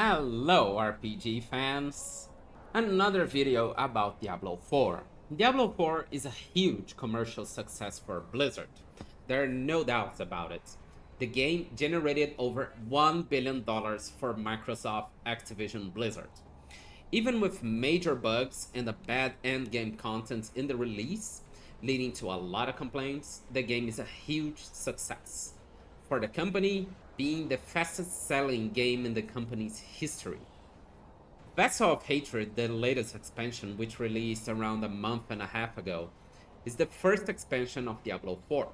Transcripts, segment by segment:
Hello RPG fans! Another video about Diablo 4. Diablo 4 is a huge commercial success for Blizzard. There are no doubts about it. The game generated over $1 billion for Microsoft Activision Blizzard. Even with major bugs and a bad endgame content in the release, leading to a lot of complaints, the game is a huge success. For the company, being the fastest selling game in the company's history. Vessel of Hatred, the latest expansion, which released around a month and a half ago, is the first expansion of Diablo 4.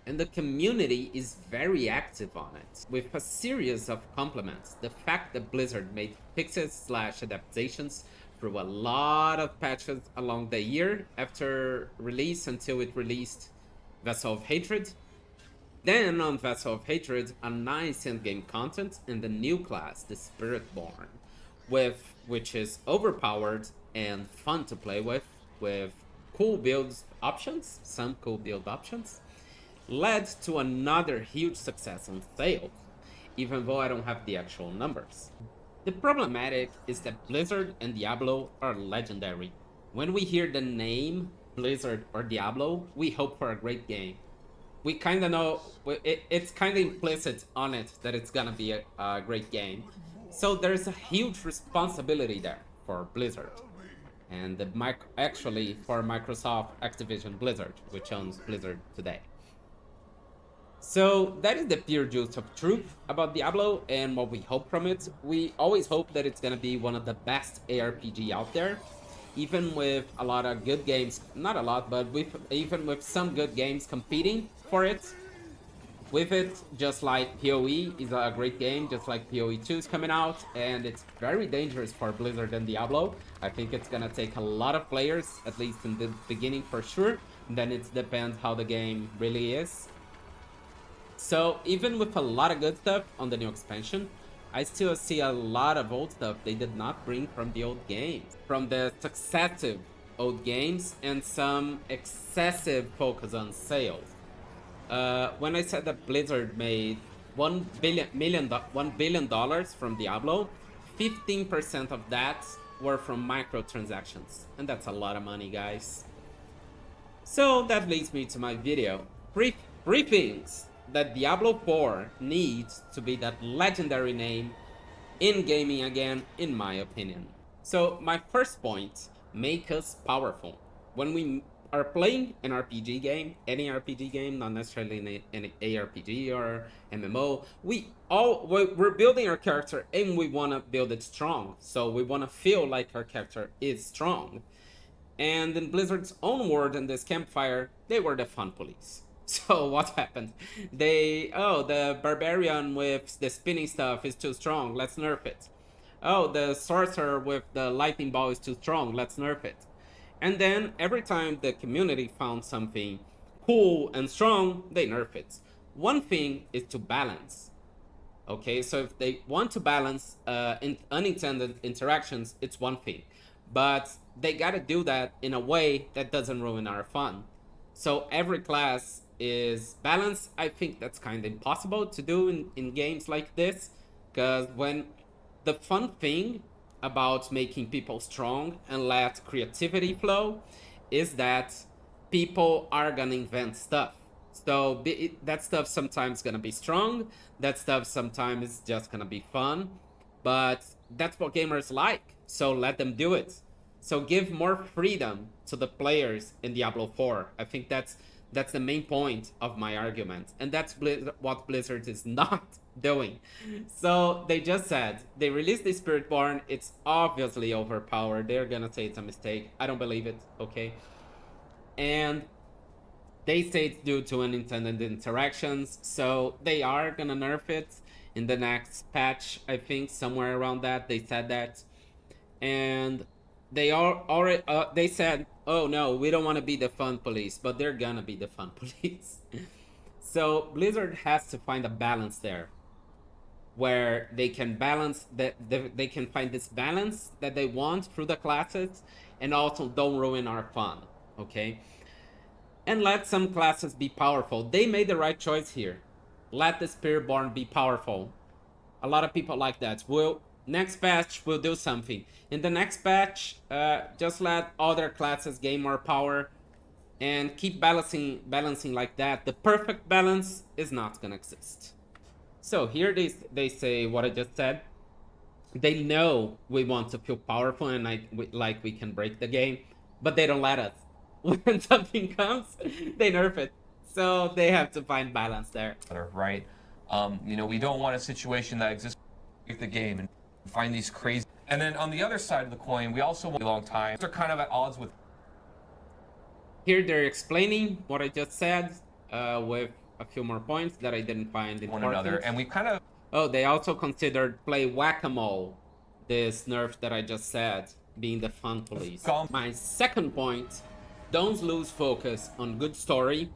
And the community is very active on it, with a series of compliments. The fact that Blizzard made fixes/adaptations through a lot of patches along the year after release until it released Vessel of Hatred. Then on Vessel of Hatred, a nice endgame content and the new class, the Spiritborn, which is overpowered and fun to play with cool build options, some cool build options, led to another huge success on sales, even though I don't have the actual numbers. The problematic is that Blizzard and Diablo are legendary. When we hear the name Blizzard or Diablo, we hope for a great game. We kind of know, it's kind of implicit on it that it's gonna be a great game. So there's a huge responsibility there for Blizzard. And actually for Microsoft Activision Blizzard, which owns Blizzard today. So that is the pure juice of truth about Diablo and what we hope from it. We always hope that it's gonna be one of the best ARPG out there. Even with a lot of good games, not a lot, but even with some good games competing for it, with it, just like PoE is a great game, just like PoE 2 is coming out, and it's very dangerous for Blizzard and Diablo. I think it's gonna take a lot of players, at least in the beginning for sure, and then it depends how the game really is. So even with a lot of good stuff on the new expansion, I still see a lot of old stuff they did not bring from the old games, from the successive old games, and some excessive focus on sales. When I said that Blizzard made $1 billion from Diablo, 15% of that were from microtransactions, and that's a lot of money, guys. So that leads me to my video. Briefings that Diablo 4 needs to be that legendary name in gaming again, in my opinion. So my first point, make us powerful. When we are playing an RPG game, any RPG game, not necessarily an ARPG or MMO, we're building our character and we want to build it strong. So we want to feel like our character is strong. And in Blizzard's own word in this campfire, they were the fun police. So what happened? The barbarian with the spinning stuff is too strong, let's nerf it. Oh, the sorcerer with the lightning ball is too strong, let's nerf it. And then every time the community found something cool and strong, they nerf it. One thing is to balance. Okay, so if they want to balance unintended interactions, it's one thing. But they gotta do that in a way that doesn't ruin our fun. So every class is balanced. I think that's kind of impossible to do in games like this, because when the fun thing about making people strong and let creativity flow is that people are gonna invent stuff. So that stuff sometimes gonna be strong, that stuff sometimes is just gonna be fun, but that's what gamers like, so let them do it. So give more freedom to the players in Diablo 4. I think that's the main point of my argument. And that's what Blizzard is not doing. So they just said, they released the Spiritborn, it's obviously overpowered, they're gonna say it's a mistake. I don't believe it, okay? And they say it's due to unintended interactions, so they are gonna nerf it in the next patch, I think, somewhere around that, they said that. And they already they said, oh no, we don't want to be the fun police, but they're gonna be the fun police. So Blizzard has to find a balance there, where they can balance they can find this balance that they want through the classes, and also don't ruin our fun, okay? And let some classes be powerful. They made the right choice here. Let the Spiritborn be powerful. A lot of people like that. Next patch we'll do something. In the next patch, just let other classes gain more power and keep balancing like that. The perfect balance is not gonna exist. So here they say what I just said. They know we want to feel powerful and like we can break the game, but they don't let us. When something comes, they nerf it. So they have to find balance there. Right? You know, we don't want a situation that exists with the game and find these crazy. And then on the other side of the coin, we also want a long time. They're kind of at odds with. Here they're explaining what I just said with a few more points that I didn't find important. One another, and we kind of. Oh, they also considered play whack-a-mole, this nerf that I just said, being the fun police. My second point, don't lose focus on good story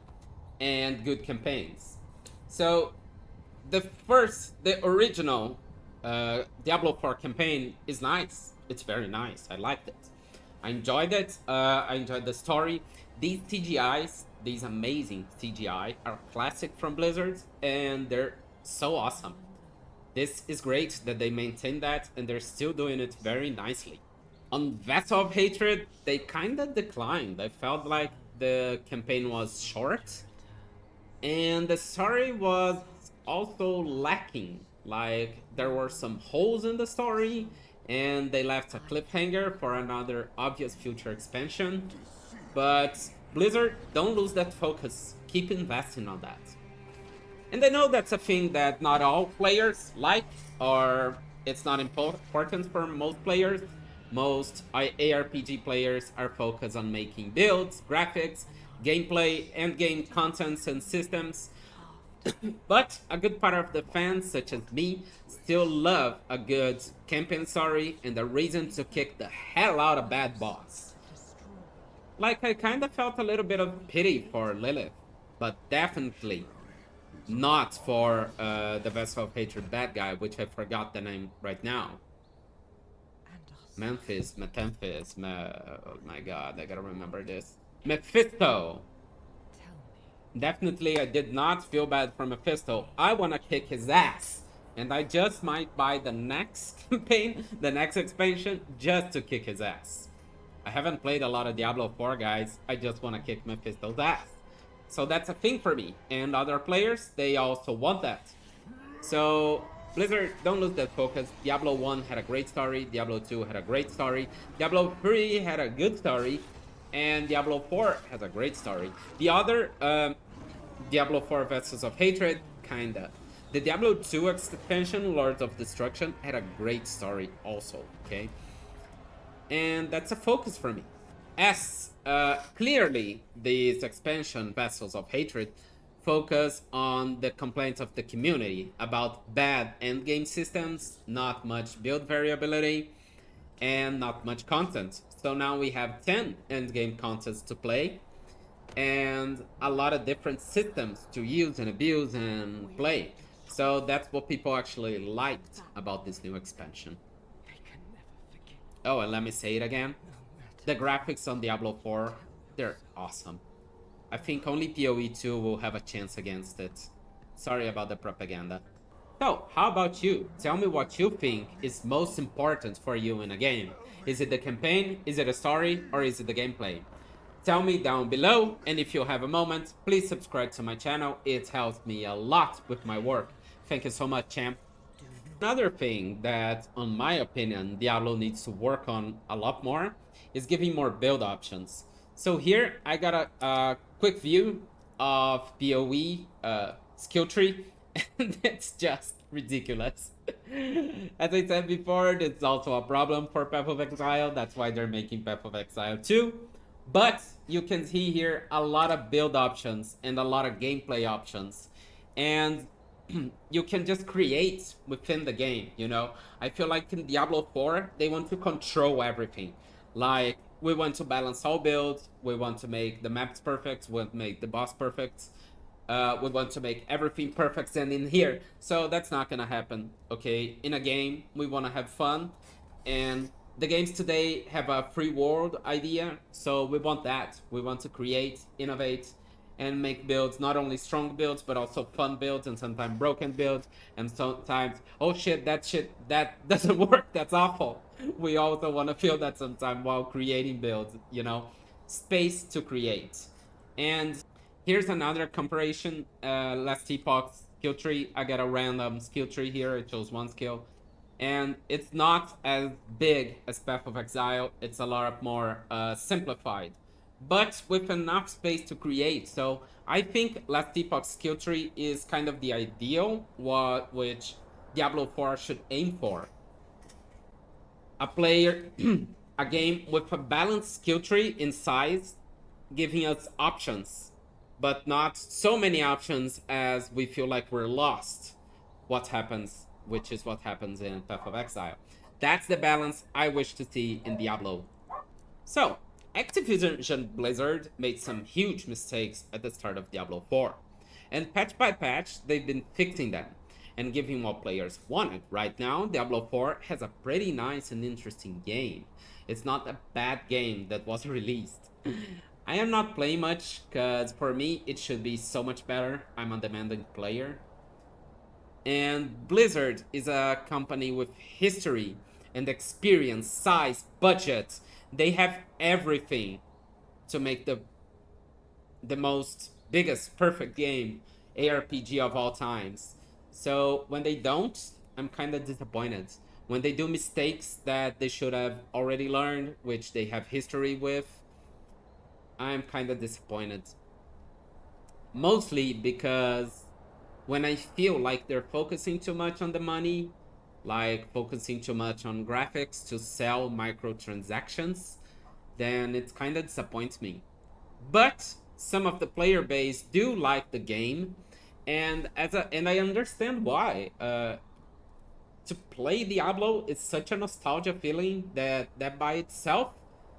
and good campaigns. So the original Diablo 4 campaign is nice. It's very nice. I liked it. I enjoyed it. I enjoyed the story. These CGIs, these amazing CGI, are classic from Blizzard, and they're so awesome. This is great that they maintain that, and they're still doing it very nicely. On Vessel of Hatred, they kind of declined. I felt like the campaign was short, and the story was also lacking. Like, there were some holes in the story, and they left a cliffhanger for another obvious future expansion. But Blizzard, don't lose that focus. Keep investing on that. And I know that's a thing that not all players like, or it's not important for most players. Most ARPG players are focused on making builds, graphics, gameplay, endgame contents and systems. But a good part of the fans, such as me, still love a good campaign story and a reason to kick the hell out of bad boss. Like, I kind of felt a little bit of pity for Lilith, but definitely not for the Vessel of Hatred bad guy, which I forgot the name right now. Oh my god, I gotta remember this. Mephisto. Definitely, I did not feel bad for Mephisto. I wanna kick his ass. And I just might buy the next campaign, the next expansion, just to kick his ass. I haven't played a lot of Diablo 4, guys. I just wanna kick Mephisto's ass. So that's a thing for me. And other players, they also want that. So Blizzard, don't lose that focus. Diablo 1 had a great story. Diablo 2 had a great story. Diablo 3 had a good story. And Diablo 4 has a great story. The other, Diablo 4 Vessels of Hatred, kinda. The Diablo 2 expansion, Lords of Destruction, had a great story also, okay? And that's a focus for me. As clearly, this expansion, Vessels of Hatred, focus on the complaints of the community about bad endgame systems, not much build variability, and not much content. So now we have 10 endgame contents to play, and a lot of different systems to use and abuse and play. So that's what people actually liked about this new expansion. Oh, and let me say it again. The graphics on Diablo 4, they're awesome. I think only PoE 2 will have a chance against it. Sorry about the propaganda. So, how about you? Tell me what you think is most important for you in a game. Is it the campaign, is it a story, or is it the gameplay? Tell me down below, and if you have a moment, please subscribe to my channel. It helps me a lot with my work. Thank you so much, champ. Another thing that, on my opinion, Diablo needs to work on a lot more is giving more build options. So here, I got a quick view of PoE skill tree, and it's just ridiculous. As I said before, it's also a problem for Path of Exile. That's why they're making Path of Exile 2. But you can see here a lot of build options and a lot of gameplay options. And you can just create within the game, you know? I feel like in Diablo 4, they want to control everything. Like, we want to balance all builds, we want to make the maps perfect, we want to make the boss perfect, we want to make everything perfect and in here. So that's not gonna happen, okay? In a game, we want to have fun, and the games today have a free world idea, so we want that. We want to create, innovate, and make builds, not only strong builds, but also fun builds, and sometimes broken builds, and sometimes, oh shit, that doesn't work, that's awful. We also want to feel that sometimes while creating builds, you know, space to create. And here's another comparison. Last epoch's skill tree. I got a random skill tree here. It shows one skill. And it's not as big as Path of Exile. It's a lot more simplified, but with enough space to create. So I think Last Epoch's skill tree is kind of the ideal which Diablo 4 should aim for. A player, a game with a balanced skill tree in size, giving us options, but not so many options as we feel like we're lost. What happens, which is what happens in Path of Exile. That's the balance I wish to see in Diablo. So, Activision Blizzard made some huge mistakes at the start of Diablo 4. And patch by patch, they've been fixing them and giving what players wanted. Right now, Diablo 4 has a pretty nice and interesting game. It's not a bad game that was released. I am not playing much, because for me, it should be so much better. I'm a demanding player. And Blizzard is a company with history and experience, size, budget. They have everything to make the most biggest perfect game ARPG of all times. So when they don't, I'm kind of disappointed. When they do mistakes that they should have already learned, which they have history with, I'm kind of disappointed. Mostly because when I feel like they're focusing too much on the money, like focusing too much on graphics to sell microtransactions, then it kind of disappoints me. But some of the player base do like the game, and I understand why. To play Diablo is such a nostalgia feeling that by itself,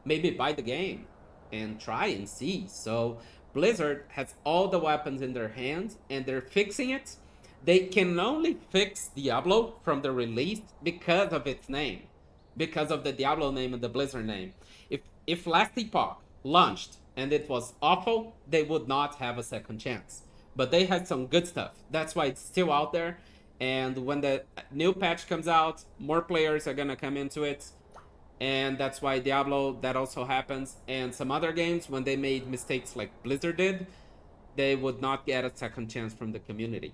maybe buy the game and try and see. So Blizzard has all the weapons in their hands and they're fixing it. They can only fix Diablo from the release because of its name, because of the Diablo name and the Blizzard name. If Last Epoch launched and it was awful, they would not have a second chance. But they had some good stuff. That's why it's still out there. And when the new patch comes out, more players are gonna come into it. And that's why Diablo, that also happens. And some other games, when they made mistakes like Blizzard did, they would not get a second chance from the community.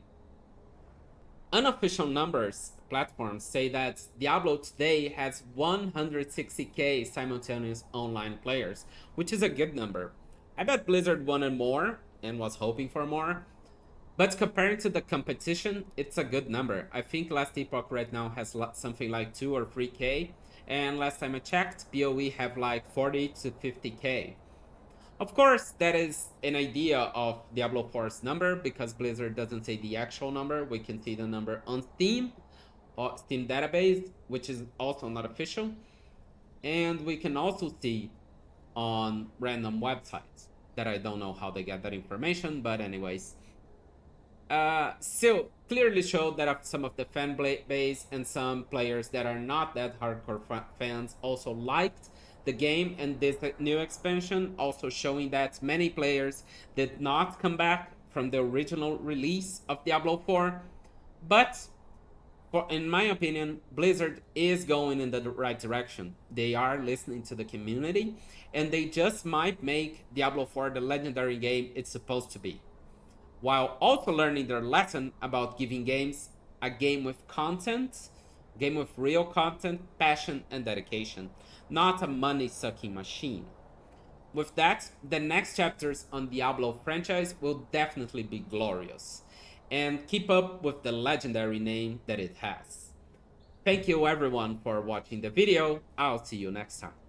Unofficial numbers platforms say that Diablo today has 160k simultaneous online players, which is a good number. I bet Blizzard wanted more and was hoping for more, but comparing to the competition, it's a good number. I think Last Epoch right now has something like 2 or 3k, and last time I checked, BOE have like 40 to 50k. Of course, that is an idea of Diablo 4's number, because Blizzard doesn't say the actual number. We can see the number on Steam, or Steam database, which is also not official. And we can also see on random websites that I don't know how they get that information, but anyways. Still clearly showed that some of the fan base and some players that are not that hardcore fans also liked the game, and this new expansion also showing that many players did not come back from the original release of Diablo 4. But in my opinion, Blizzard is going in the right direction. They are listening to the community, and they just might make Diablo 4 the legendary game it's supposed to be, while also learning their lesson about giving games a game with content, game with real content, passion, and dedication, not a money-sucking machine. With that, the next chapters on Diablo franchise will definitely be glorious, and keep up with the legendary name that it has. Thank you everyone for watching the video. I'll see you next time.